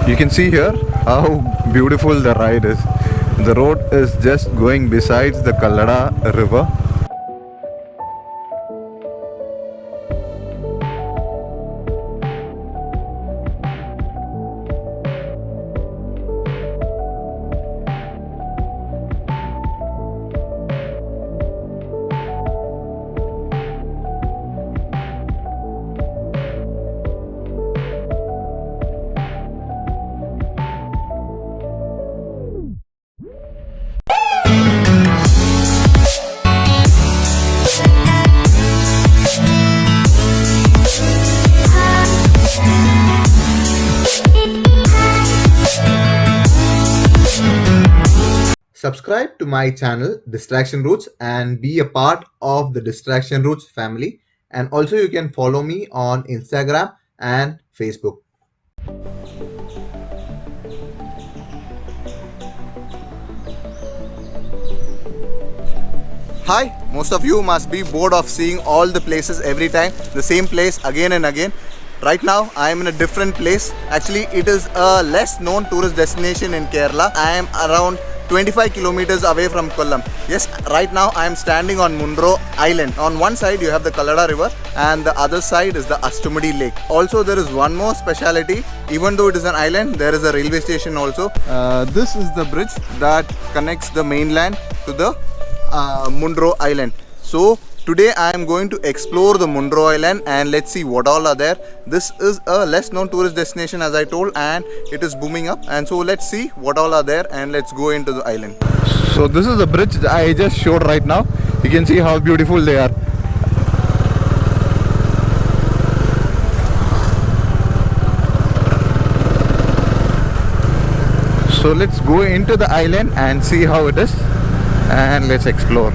You can see here how beautiful the ride is. The road is just going besides the Kallada river. Subscribe to my channel Distraction Roots and be a part of the Distraction Roots family. And also, you can follow me on Instagram and Facebook. Hi, most of you must be bored of seeing all the places every time, the same place again and again. Right now, I am in a different place. Actually, it is a less known tourist destination in Kerala. I am around 25 kilometers away from Kollam. Yes, right now I am standing on Munro Island. On one side you have the Kallada river and the other side is the Astumadi lake. Also there is one more speciality. Even though it is an island, there is a railway station also. This is the bridge that connects the mainland to the Munro Island. So today I am going to explore the Munro Island and let's see what all are there. This is a less known tourist destination as I told, and it is booming up, and so let's see what all are there and let's go into the island. So this is the bridge that I just showed right now. You can see how beautiful they are. So let's go into the island and see how it is, and let's explore.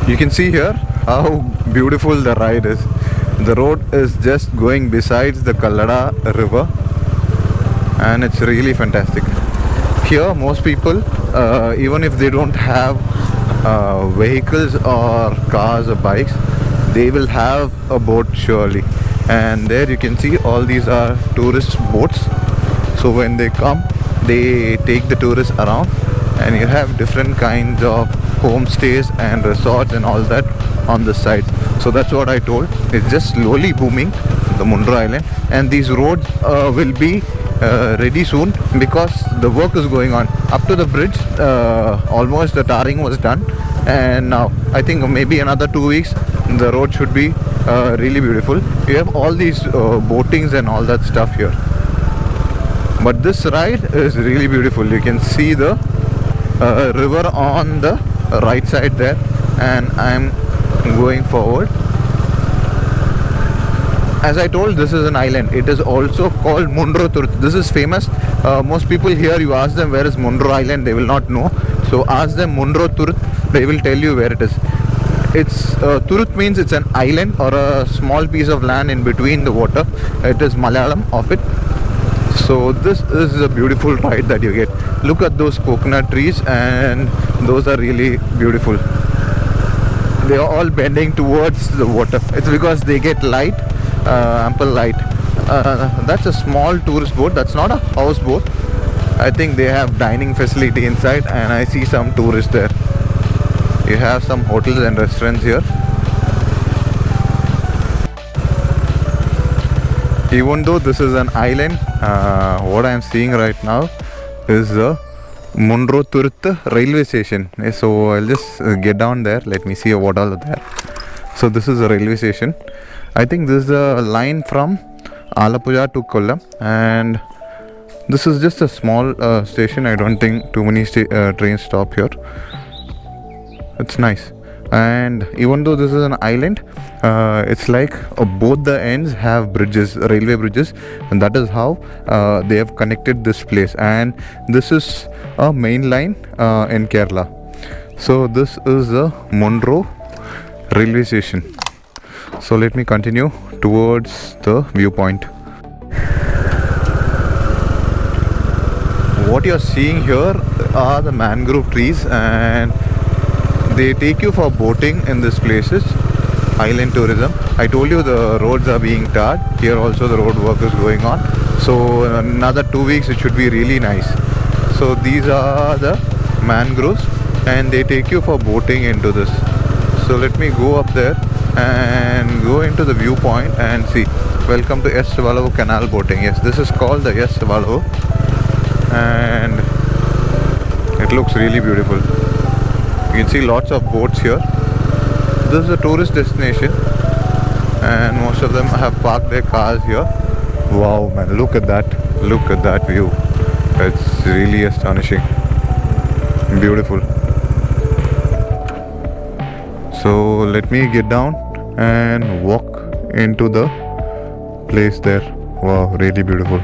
You can see here how beautiful the ride is. The road is just going besides the Kallada river and it's really fantastic. Here most people, even if they don't have vehicles or cars or bikes, they will have a boat surely. And there you can see all these are tourist boats. So when they come, they take the tourists around, and you have different kinds of homestays and resorts and all that on the side. So that's what I told. It's just slowly booming, the Munro Island, and these roads will be ready soon because the work is going on. Up to the bridge, almost the tarring was done, and now I think maybe another 2 weeks the road should be really beautiful. You have all these boatings and all that stuff here, but this ride is really beautiful. You can see the river on the right side there, and I'm going forward. As I told, this is an island. It is also called Munro Turut. This is famous. Most people here, you ask them where is Munro Island, they will not know. So ask them Munro Turut, they will tell you where it is. It's Turut means it's an island or a small piece of land in between the water. It is Malayalam of it. So this is a beautiful ride that you get. Look at those coconut trees, and those are really beautiful. They are all bending towards the water. It's because they get light, ample light. That's a small tourist boat. That's not a houseboat. I think they have dining facility inside, and I see some tourists there. You have some hotels and restaurants here. Even though this is an island, what I am seeing right now is the Munro Turut railway station. So I'll just get down there. Let me see what all are there. So this is a railway station. I think this is a line from Alappuzha to Kollam, and this is just a small station. I don't think too many trains stop here. It's nice. And even though this is an island, it's like both the ends have bridges, railway bridges, and that is how they have connected this place. And this is a main line in Kerala. So this is the Munro railway station. So let me continue towards the viewpoint. What you're seeing here are the mangrove trees, and they take you for boating in these places. island tourism. I told you the roads are being tarred. Here also the road work is going on. So in another 2 weeks it should be really nice. So these are the mangroves and they take you for boating into this. So let me go up there and go into the viewpoint and see. Welcome to S. Valavo Canal Boating. Yes, this is called the S. Valavo and it looks really beautiful. You can see lots of boats here. This is a tourist destination and most of them have parked their cars here. Wow man, look at that. Look at that view. It's really astonishing. Beautiful. So let me get down and walk into the place there. Wow, really beautiful.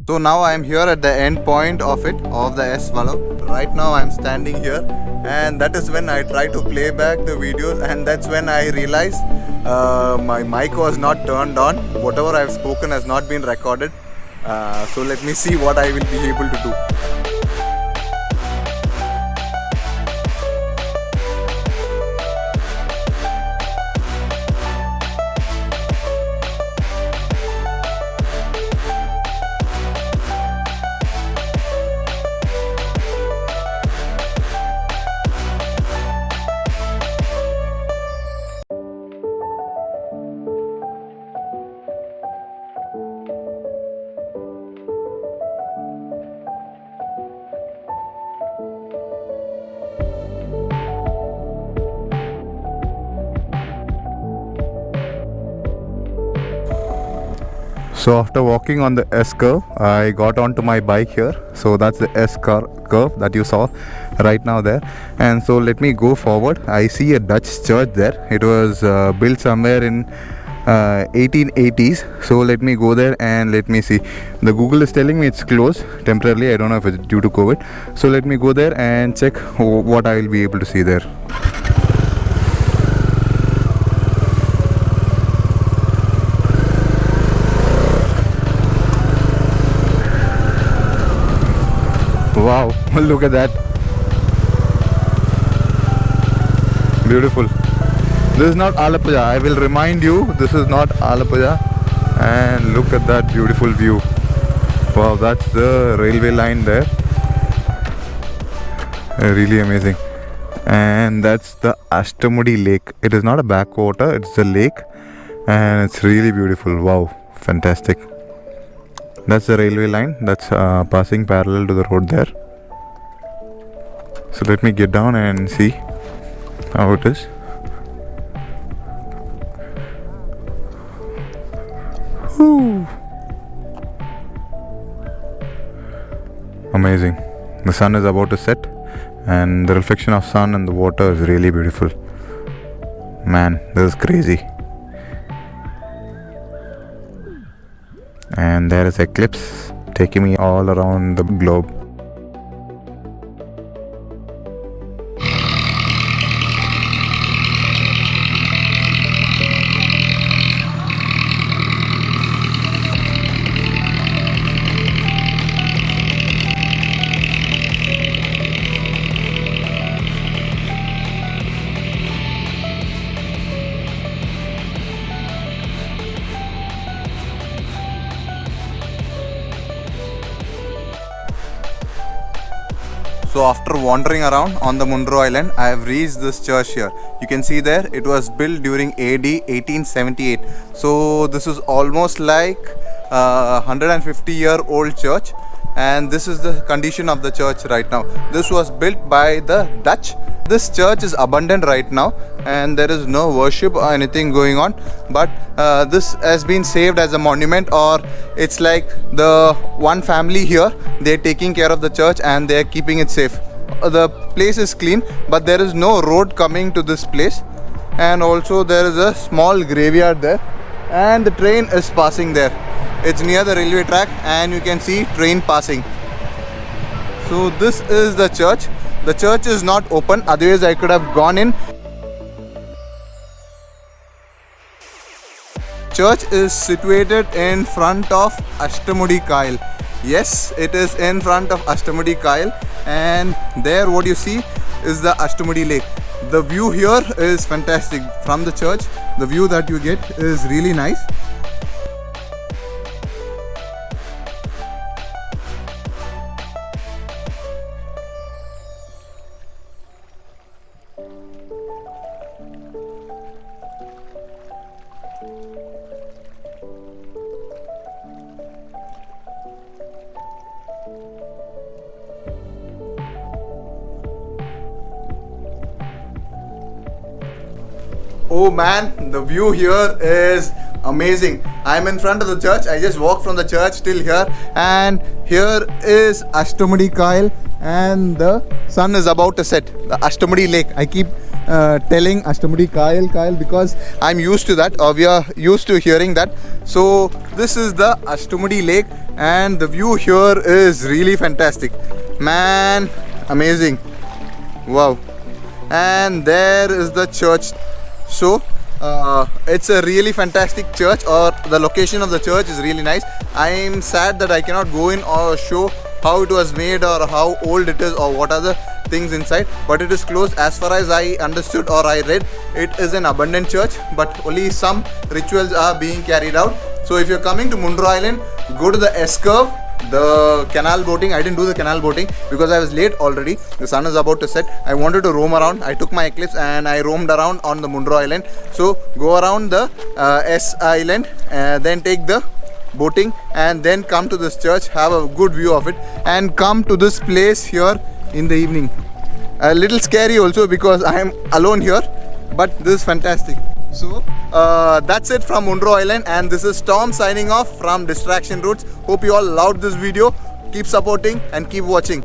So now I am here at the end point of it, of the S Valavo. Right now I am standing here and that is when I try to play back the videos and that's when I realize my mic was not turned on. Whatever I have spoken has not been recorded. So let me see what I will be able to do. So after walking on the S curve, I got onto my bike here. So that's the S curve that you saw right now there. And so let me go forward. I see a Dutch church there. It was built somewhere in 1880s. So let me go there and let me see. The Google is telling me it's closed temporarily. I don't know if it's due to COVID. So let me go there and check what I will be able to see there. Wow, look at that. Beautiful. This is not Alappuzha. I will remind you, this is not Alappuzha. And look at that beautiful view. Wow, that's the railway line there. Really amazing. And that's the Ashtamudi Lake. It is not a backwater, it's a lake. And it's really beautiful. Wow, fantastic. That's the railway line that's passing parallel to the road there. So let me get down and see how it is. Whew. Amazing. The sun is about to set and the reflection of sun and the water is really beautiful. Man, this is crazy. And there is eclipse taking me all around the globe. So after wandering around on the Munro Island, I have reached this church here. You can see there, it was built during AD 1878. So this is almost like 150-year-old church, and this is the condition of the church right now. This was built by the Dutch. This church is abandoned right now, and there is no worship or anything going on, but this has been saved as a monument, or it's like the one family here, they're taking care of the church and they're keeping it safe. The place is clean, but there is no road coming to this place, and also there is a small graveyard there, and the train is passing there. It's near the railway track, and you can see train passing. So this is the church. The church is not open, otherwise I could have gone in. Church is situated in front of Ashtamudi Kail. Yes, it is in front of Ashtamudi Kail, and there what you see is the Ashtamudi Lake. The view here is fantastic from the church. The view that you get is really nice. Oh man, the view here is amazing. I'm in front of the church. I just walked from the church till here, and here is Ashtamudi Kail, and the sun is about to set. The Ashtamudi Lake. I keep telling Ashtamudi Kail because I'm used to that, or we are used to hearing that. So this is the Ashtamudi Lake, and the view here is really fantastic. Man, amazing. Wow. And there is the church. So it's a really fantastic church, or the location of the church is really nice. I am sad that I cannot go in or show how it was made or how old it is or what are the things inside, but it is closed. As far as I understood or I read, it is an abandoned church, but only some rituals are being carried out. So if you're coming to Munro Island, go to the S-curve, the canal boating. I didn't do the canal boating because I was late already. The sun is about to set. I wanted to roam around. I took my Eclipse and I roamed around on the Munro Island. So go around the S Island, then take the boating, and then come to this church, have a good view of it, and come to this place here in the evening. A little scary also because I am alone here, but this is fantastic. So that's it from Munro Island, and this is Tom signing off from Distraction Routes. Hope you all loved this video. Keep supporting and keep watching.